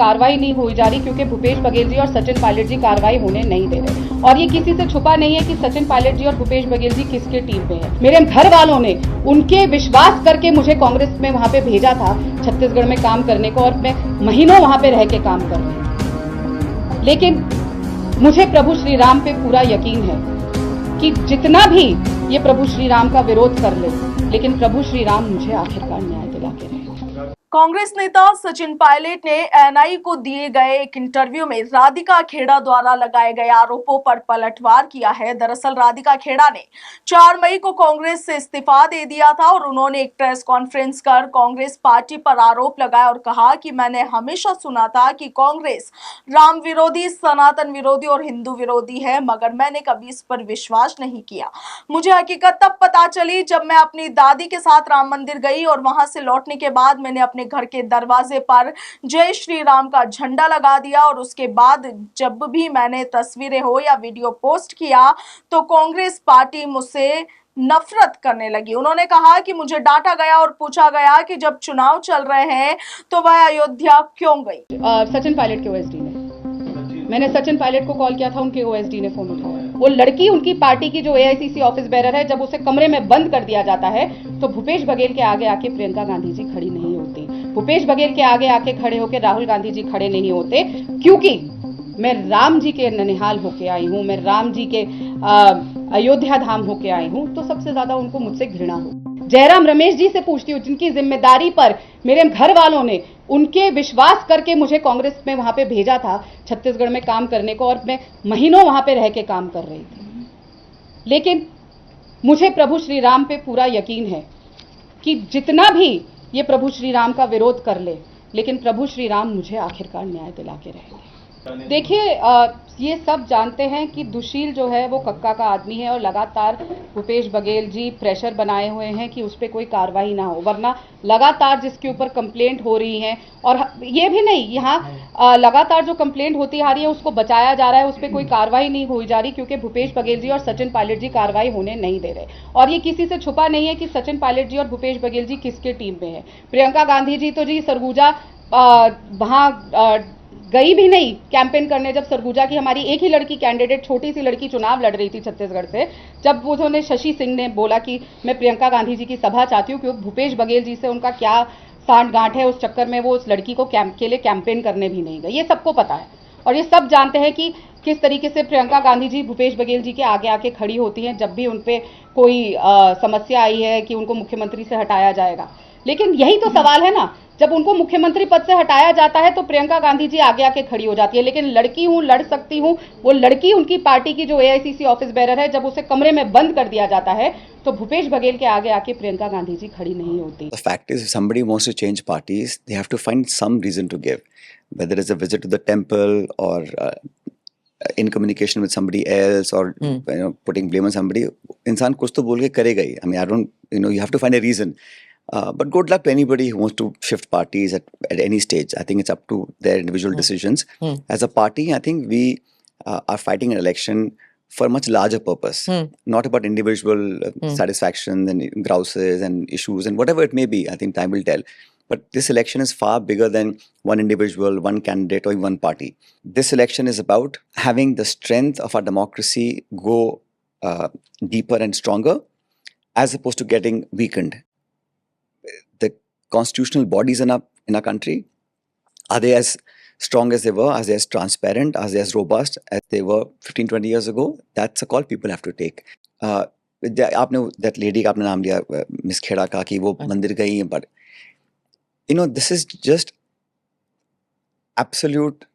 कार्रवाई नहीं हुई जा रही क्योंकि भूपेश बघेल जी और सचिन पायलट जी कार्रवाई होने नहीं दे रहे। और ये किसी से छुपा नहीं है कि सचिन पायलट जी और भूपेश बघेल जी किसके टीम में है। मेरे घर वालों ने उनके विश्वास करके मुझे कांग्रेस में वहां पे भेजा था छत्तीसगढ़ में काम करने को, और मैं महीनों वहां पे रह के काम कर रही हूं। लेकिन मुझे प्रभु श्री राम पे पूरा यकीन है कि जितना भी ये प्रभु श्री राम का विरोध कर ले, लेकिन प्रभु श्री राम मुझे आखिरकार न्याय दिला के रहेंगे। कांग्रेस नेता सचिन पायलट ने एएनआई को दिए गए एक इंटरव्यू में राधिका खेड़ा द्वारा लगाए गए आरोपों पर पलटवार किया है। दरअसल राधिका खेड़ा ने 4 मई को कांग्रेस से इस्तीफा दे दिया था और उन्होंने एक प्रेस कॉन्फ्रेंस कर कांग्रेस पार्टी पर आरोप लगाया और कहा कि मैंने हमेशा सुना था कि कांग्रेस राम विरोधी, सनातन विरोधी और हिंदू विरोधी है, मगर मैंने कभी इस पर विश्वास नहीं किया। मुझे हकीकत तब पता चली जब मैं अपनी दादी के साथ राम मंदिर गई और वहां से लौटने के बाद मैंने अपने घर के दरवाजे पर जय श्री राम का झंडा लगा दिया और उसके बाद जब भी मैंने तस्वीरें हो या वीडियो पोस्ट किया तो कांग्रेस पार्टी मुझसे नफरत करने लगी। उन्होंने कहा कि मुझे डांटा गया और पूछा गया कि जब चुनाव चल रहे हैं तो वह अयोध्या क्यों गई। सचिन पायलट के ओएसडी ने, मैंने सचिन पायलट को कॉल किया था, उनके ओएसडी ने फोन उठाया। वो लड़की उनकी पार्टी की जो एआईसीसी ऑफिस बेरर है, जब उसे कमरे में बंद कर दिया जाता है तो भूपेश बघेल के आगे आके प्रियंका गांधी जी खड़ी नहीं होती। भूपेश बघेल के आगे आके खड़े होकर राहुल गांधी जी खड़े नहीं होते, क्योंकि मैं राम जी के ननिहाल होके आई हूं, मैं राम जी के अयोध्या धाम होके आई हूं, तो सबसे ज्यादा उनको मुझसे घृणा हो। जयराम रमेश जी से पूछती हूँ, जिनकी जिम्मेदारी पर मेरे घर वालों ने उनके विश्वास करके मुझे कांग्रेस में वहां पे भेजा था छत्तीसगढ़ में काम करने को, और मैं महीनों वहां पे रह के काम कर रही थी। लेकिन मुझे प्रभु श्री राम पे पूरा यकीन है कि जितना भी ये प्रभु श्री राम का विरोध कर ले, लेकिन प्रभु श्री राम मुझे आखिरकार न्याय दिला के रहेंगे। देखिए, ये सब जानते हैं कि दुशील जो है वो कक्का का आदमी है, और लगातार भूपेश बघेल जी प्रेशर बनाए हुए हैं कि उस पर कोई कार्रवाई ना हो, वरना लगातार जिसके ऊपर कंप्लेंट हो रही है, और ये भी नहीं, यहाँ लगातार जो कंप्लेंट होती आ रही है उसको बचाया जा रहा है, उस पर कोई कार्रवाई नहीं हुई जा रही क्योंकि भूपेश बघेल जी और सचिन पायलट जी कार्रवाई होने नहीं दे रहे। और ये किसी से छुपा नहीं है कि सचिन पायलट जी और भूपेश बघेल जी किसके टीम में है। प्रियंका गांधी जी तो जी सरगुजा वहां गई भी नहीं कैंपेन करने। जब सरगुजा की हमारी एक ही लड़की कैंडिडेट, छोटी सी लड़की चुनाव लड़ रही थी छत्तीसगढ़ से, जब उन्होंने शशि सिंह ने बोला कि मैं प्रियंका गांधी जी की सभा चाहती हूँ क्योंकि भूपेश बघेल जी से उनका क्या सांठ गांठ है, उस चक्कर में वो उस लड़की को के लिए कैंपेन करने भी नहीं गई। ये सबको पता है और ये सब जानते हैं कि किस तरीके से प्रियंका गांधी जी भूपेश बघेल जी के आगे आके खड़ी होती हैं जब भी उनपे कोई समस्या आई है कि उनको मुख्यमंत्री से हटाया जाएगा। लेकिन यही तो सवाल है ना, जब उनको मुख्यमंत्री पद से हटाया जाता है तो प्रियंका गांधी जी आगे आके खड़ी हो जाती है। लेकिन लड़की हूं, लड़ सकती हूं, वो लड़की उनकी पार्टी की जो एआईसीसी ऑफिस बेरर है, जब उसे कमरे में बंद कर दिया जाता है तो भूपेश बघेल के आगे आके प्रियंका गांधी जी खड़ी नहीं होती। The fact is, if somebody wants to change parties, they have to find some reason to give, whether it's a visit to the temple or in communication with somebody else or putting blame on somebody. इंसान कुछ तो बोल के करेगा ही. I mean, I don't, you have to find a reason. But good luck to anybody who wants to shift parties at any stage. I think it's up to their individual decisions. As a party, I think we are fighting an election for a much larger purpose, not about individual satisfaction and grouses and issues and whatever it may be. I think time will tell. But this election is far bigger than one individual, one candidate, or one party. This election is about having the strength of our democracy go deeper and stronger, as opposed to getting weakened. The constitutional bodies in our country, are they as strong as they were? Are they as transparent? Are they as robust as they were 15-20 years ago? That's a call people have to take. आपने that lady का आपने नाम लिया miss Kheda का कि वो मंदिर गई हैं, but this is just absolute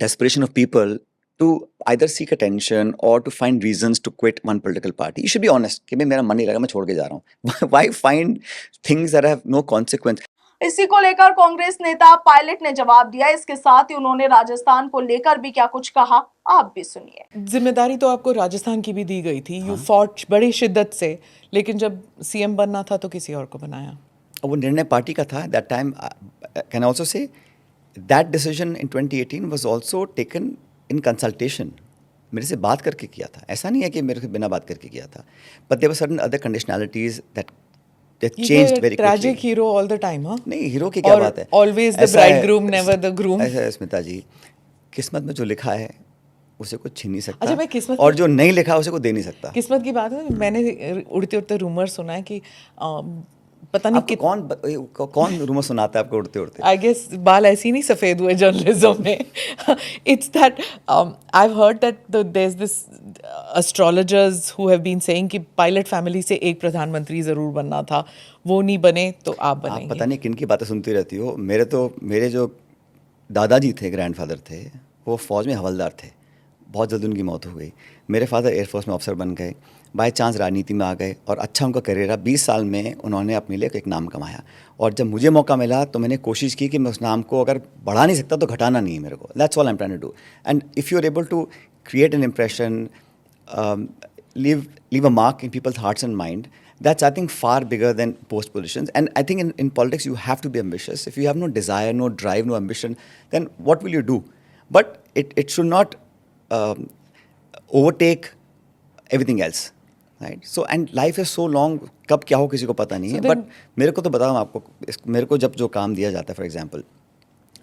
desperation of people to either seek attention or to find reasons to quit one political party. You should be honest कि मेरा मन नहीं लगा, मैं छोड़ के जा रहा हूँ. Why find things that have no consequence? इसी को लेकर कांग्रेस नेता पायलट ने जवाब दिया। इसके साथ ही उन्होंने राजस्थान को लेकर भी क्या कुछ कहा, आप भी सुनिए। जिम्मेदारी तो आपको राजस्थान की भी दी गई थी, यू फॉट बड़ी शिद्दत से, लेकिन जब सीएम बनना था तो किसी और को बनाया। वो निर्णय पार्टी का था. That time, can I also say that decision in 2018 was also taken in consultation. मेरे से बात करके किया था, ऐसा नहीं है कि मेरे से बिना बात करके किया था. But there were certain other conditionalities that that changed very tragic quickly. hero all the time, huh? नहीं, हीरो की क्या और बात है? always the ऐसा है- bridegroom, never the groom. ऐसा है स्मिता जी, किस्मत में जो लिखा है उसे कोई छीन नहीं सकता। अच्छा, मैं किस्मत और जो नहीं लिखा उसे कोई दे नहीं सकता। किस्मत की बात है, मैंने उड़ते उड़ते रूमर सुना है कि पता नहीं आपको कौन रूमर सुनाता है आपको उड़ते उड़ते? आई गेस बाल ऐसे ही नहीं सफेद हुए जर्नलिज्म में। It's that I have heard that there is this astrologers who have been saying कि पायलट फैमिली से एक प्रधानमंत्री जरूर बनना था, वो नहीं बने तो आप बनेंगे। आप पता नहीं किन की बातें सुनती रहती हो। मेरे जो दादाजी थे, ग्रैंडफादर थे, वो फौज में हवलदार थे। बहुत जल्दी उनकी मौत हो गई। मेरे फादर एयरफोर्स में ऑफिसर बन गए, बाय चांस राजनीति में आ गए और अच्छा उनका करियर रहा। 20 साल में उन्होंने अपने लिए एक नाम कमाया और जब मुझे मौका मिला तो मैंने कोशिश की कि मैं उस नाम को अगर बढ़ा नहीं सकता तो घटाना नहीं है मेरे को। That's all I am trying to do. And if you are able to create an impression, leave a mark in people's hearts and mind, that's I think far bigger than post positions. And I think in politics you have to be ambitious. If you have no desire, no drive, no ambition, then what will you do? But it should not overtake everything else, right? So and life is so long, कब क्या हो किसी को पता नहीं है। But मेरे को तो बताऊँ आपको, मेरे को जब जो काम दिया जाता है, फॉर एग्जाम्पल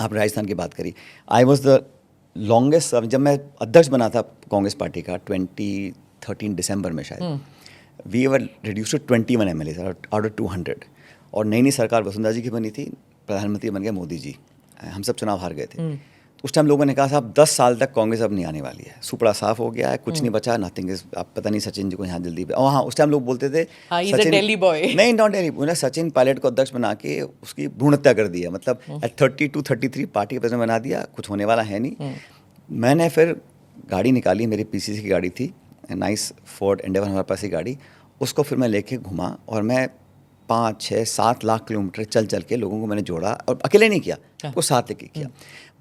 आप राजस्थान की बात करी, आई वॉज द लॉन्गेस्ट, जब मैं अध्यक्ष बना था कांग्रेस पार्टी का 2013 दिसंबर में शायद, we were reduce to 21 MLAs out of 200। और नई नई सरकार वसुंधरा जी की बनी थी, प्रधानमंत्री बन गए मोदी जी, हम सब चुनाव हार गए थे। उस टाइम लोगों ने कहा साहब 10 साल तक कांग्रेस अब नहीं आने वाली है, सुपड़ा साफ हो गया है, कुछ नहीं बचा, नथिंग इज। आप पता नहीं सचिन जी को यहाँ जल्दी और हाँ, उस टाइम लोग बोलते थे सचिन दिल्ली बॉय, नहीं नॉट दिल्ली, उन्हें सचिन पायलट को अध्यक्ष बना के उसकी भ्रूण हत्या कर दिया। मतलब 32 33 पार्टी का प्रेसिडेंट बना दिया, कुछ होने वाला है नहीं। मैंने फिर गाड़ी निकाली, मेरी PCC की गाड़ी थी, नाइस फोर्ड एंडेवर हमारे पास ही गाड़ी, उसको फिर मैं लेके घुमा और मैं 5, 6, 7 लाख किलोमीटर चल चल के लोगों को मैंने जोड़ा और अकेले नहीं किया, वो साथ लेके किया।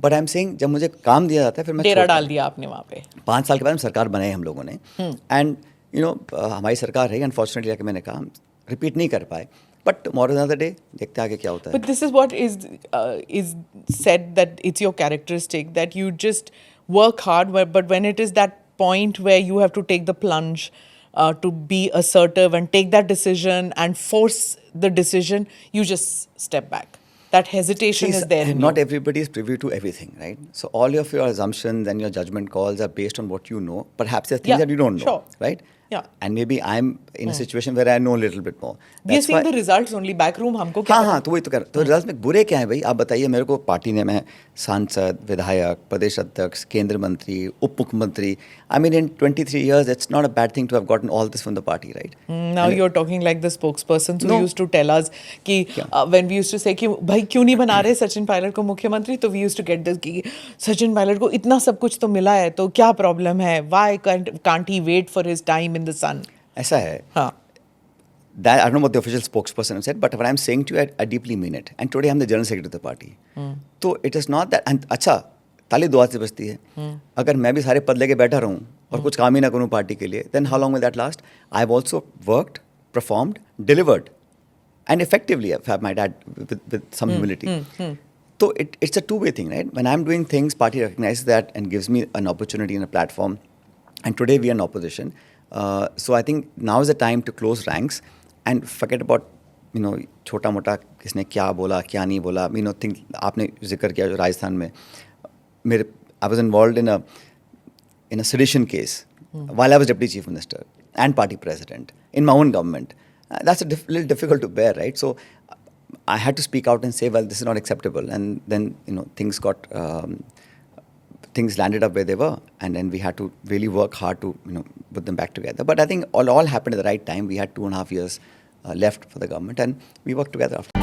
बट आई एम सेइंग जब मुझे काम दिया जाता है फिर मैं डेरा डाल दिया आपने वहाँ पे। 5 साल के बाद हम सरकार बनाई हम लोगों ने, एंड यू नो हमारी सरकार रही, अनफॉर्चुनेटली कि मैंने कहा रिपीट नहीं कर पाए, but tomorrow is another day, देखते आगे क्या होता है। But this is what is said, that it's your characteristic that you just work hard, but when it is that point where you have to take the plunge to be assertive and take that decision and force the decision, you just step back. That hesitation is there in not you. everybody is privy to everything, right? So all of your assumptions and your judgment calls are based on what you know. Perhaps there are things Yeah, that you don't know, sure. right? Yeah. And maybe I'm in a situation where I know a little bit more. We are seeing the results only. Backroom हमको क्या हाँ, तो वही तो कर, तो result में बुरे क्या है भाई, आप बताइए मेरे को। पार्टी ने, मैं सांसद, विधायक, प्रदेश अध्यक्ष, केंद्र मंत्री, उप मुख्यमंत्री, I mean in 23 years it's not a bad thing to have gotten all this from the party, right? Now you're talking like the spokesperson who No. used to tell us कि when we used to say कि भाई क्यों नहीं बना रहे सचिन पायलट को मुख्यमंत्री, तो we used to get this कि सचिन पायलट को इतना सब कुछ तो मिला है तो क्या प्रॉब्लम है, why can't he wait for his time in the sun? ऐसा है। हाँ. That I don't know what the official spokesperson said, but what I'm saying to you, I deeply mean it. And today I'm the general secretary of the party. So it is not that. And अच्छा, ताली दुआ से बजती है। अगर मैं भी सारे पद लेके बैठा रहूं और कुछ काम ही ना करूं पार्टी के लिए, then how long will that last? I've also worked, performed, delivered, and effectively, if I might add, with some humility. So it's a two-way thing, right? When I'm doing things, party recognizes that and gives me an opportunity and a platform. And today we are in opposition. So I think now is the time to close ranks and forget about, you know, छोटा मोटा किसने क्या बोला क्या नहीं बोला, you know, think आपने जिक्र किया जो राजस्थान में मेरे, I was involved in a sedition case while I was deputy chief minister and party president in my own government. That's a little difficult to bear, right? So I had to speak out and say, well, this is not acceptable, and then, you know, things landed up where they were, and then we had to really work hard to, you know, put them back together. But I think all happened at the right time. We had 2.5 years left for the government, and we worked together after.